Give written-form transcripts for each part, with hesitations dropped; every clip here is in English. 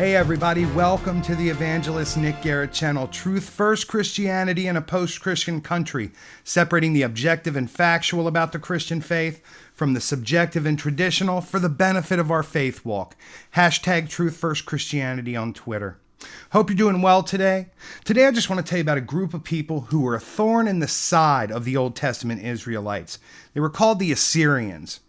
Hey everybody, welcome to the Evangelist Nick Garrett channel. Truth first Christianity in a post-Christian country, separating the objective and factual about the Christian faith from the subjective and traditional for the benefit of our faith walk. Hashtag Truth First Christianity on Twitter. Hope you're doing well today. Today I just want to tell you about a group of people who were a thorn in the side of the Old Testament Israelites. They were called the Assyrians.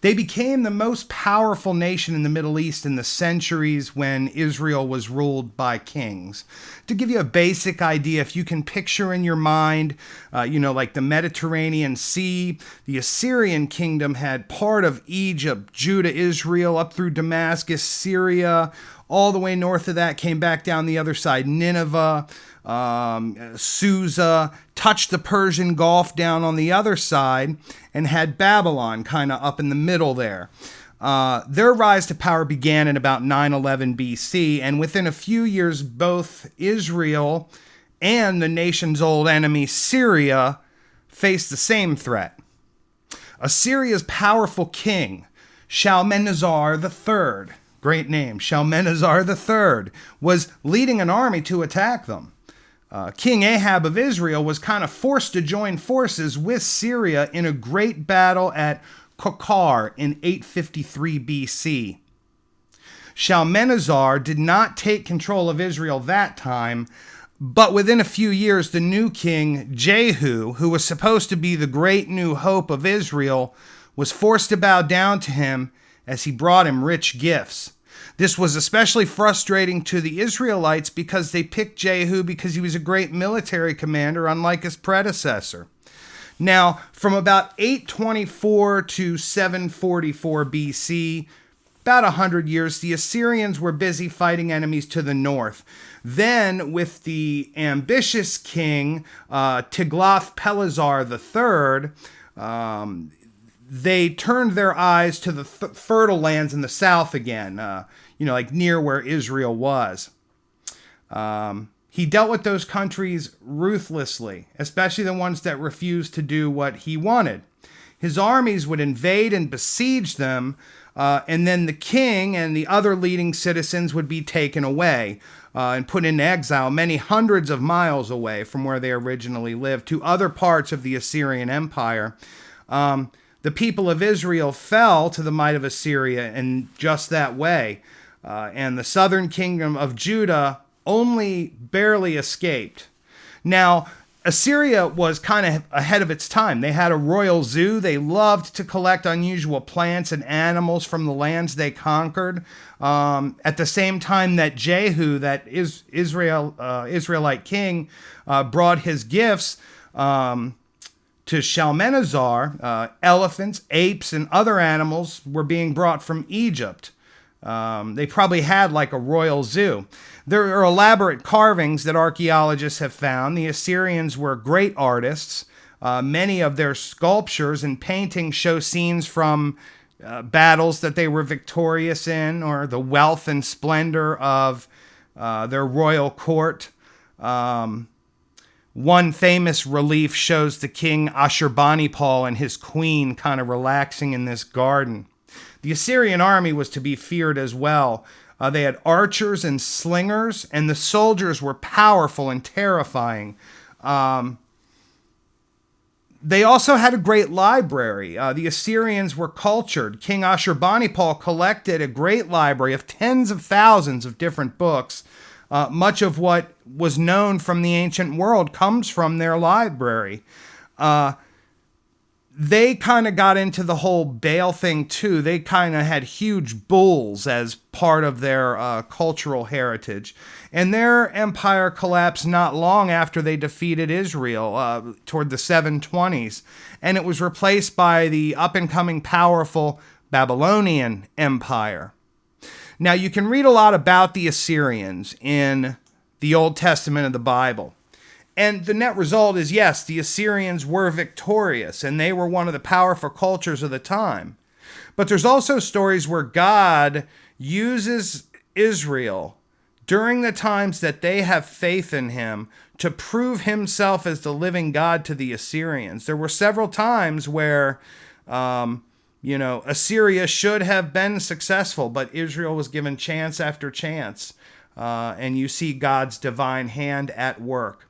They became the most powerful nation in the Middle East in the centuries when Israel was ruled by kings. To give you a basic idea, if you can picture in your mind, like the Mediterranean Sea, the Assyrian kingdom had part of Egypt, Judah, Israel, up through Damascus, Syria, all the way north of that, came back down the other side, Nineveh, Susa, touched the Persian Gulf down on the other side, and had Babylon kind of up in the middle there. Their rise to power began in about 911 BC, and within a few years, both Israel and the nation's old enemy, Syria, faced the same threat. Assyria's powerful king, Shalmaneser III, great name, Shalmaneser III, was leading an army to attack them. King Ahab of Israel was kind of forced to join forces with Syria in a great battle at Kokar in 853 BC. Shalmaneser did not take control of Israel that time, but within a few years, the new king, Jehu, who was supposed to be the great new hope of Israel, was forced to bow down to him as he brought him rich gifts. This was especially frustrating to the Israelites because they picked Jehu because he was a great military commander, unlike his predecessor. Now, from about 824 to 744 BC, about 100 years, the Assyrians were busy fighting enemies to the north. Then, with the ambitious king, Tiglath-Pileser III, they turned their eyes to the fertile lands in the south again, like near where Israel was. He dealt with those countries ruthlessly, especially the ones that refused to do what he wanted. His armies would invade and besiege them, and then the king and the other leading citizens would be taken away and put in exile many hundreds of miles away from where they originally lived to other parts of the Assyrian Empire. The people of Israel fell to the might of Assyria in just that way, and the southern kingdom of Judah only barely escaped. Now, Assyria was kind of ahead of its time. They had a royal zoo. They loved to collect unusual plants and animals from the lands they conquered. At the same time that Jehu, that Israelite king, brought his gifts to Shalmaneser, elephants, apes, and other animals were being brought from Egypt. They probably had like a royal zoo. There are elaborate carvings that archaeologists have found. The Assyrians were great artists. Many of their sculptures and paintings show scenes from battles that they were victorious in, or the wealth and splendor of their royal court. One famous relief shows the king Ashurbanipal and his queen kind of relaxing in this garden. The Assyrian army was to be feared as well. They had archers and slingers, and the soldiers were powerful and terrifying. They also had a great library. The Assyrians were cultured. King Ashurbanipal collected a great library of tens of thousands of different books. Much of what was known from the ancient world comes from their library. They kind of got into the whole Baal thing too. They kind of had huge bulls as part of their cultural heritage. And their empire collapsed not long after they defeated Israel toward the 720s. And it was replaced by the up-and-coming powerful Babylonian Empire. Now, you can read a lot about the Assyrians in the Old Testament of the Bible. And the net result is, yes, the Assyrians were victorious, and they were one of the powerful cultures of the time. But there's also stories where God uses Israel during the times that they have faith in him to prove himself as the living God to the Assyrians. There were several times where Assyria should have been successful, but Israel was given chance after chance. And you see God's divine hand at work.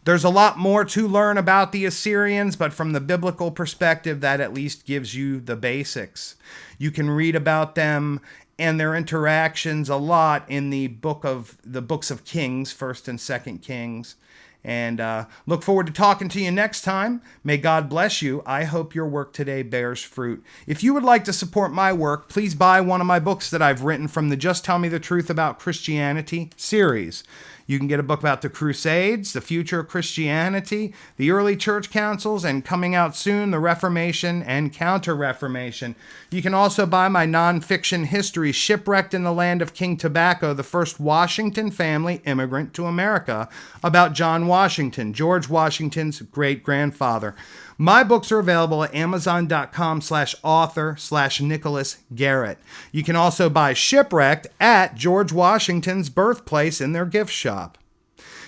There's a lot more to learn about the Assyrians, but from the biblical perspective, that at least gives you the basics. You can read about them and their interactions a lot in the books of Kings, 1st and 2nd Kings. And look forward to talking to you next time. May God bless you. I hope your work today bears fruit. If you would like to support my work, please buy one of my books that I've written from the Just Tell Me the Truth About Christianity series. You can get a book about the Crusades, the future of Christianity, the early church councils, and coming out soon, the Reformation and Counter-Reformation. You can also buy my nonfiction history, Shipwrecked in the Land of King Tobacco, the first Washington family immigrant to America, about John Washington, George Washington's great-grandfather. My books are available at amazon.com/author/nicholasdgarrett. You can also buy Shipwrecked at George Washington's birthplace in their gift shop.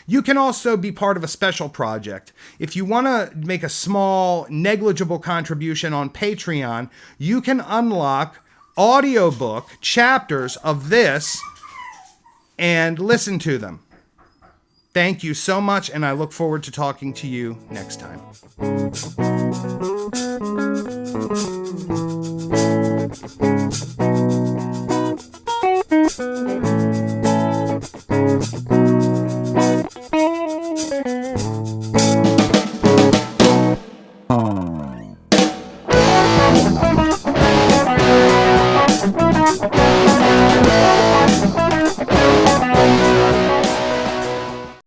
You can also be part of a special project. If you want to make a small, negligible contribution on Patreon, you can unlock audiobook chapters of this and listen to them. Thank you so much, and I look forward to talking to you next time.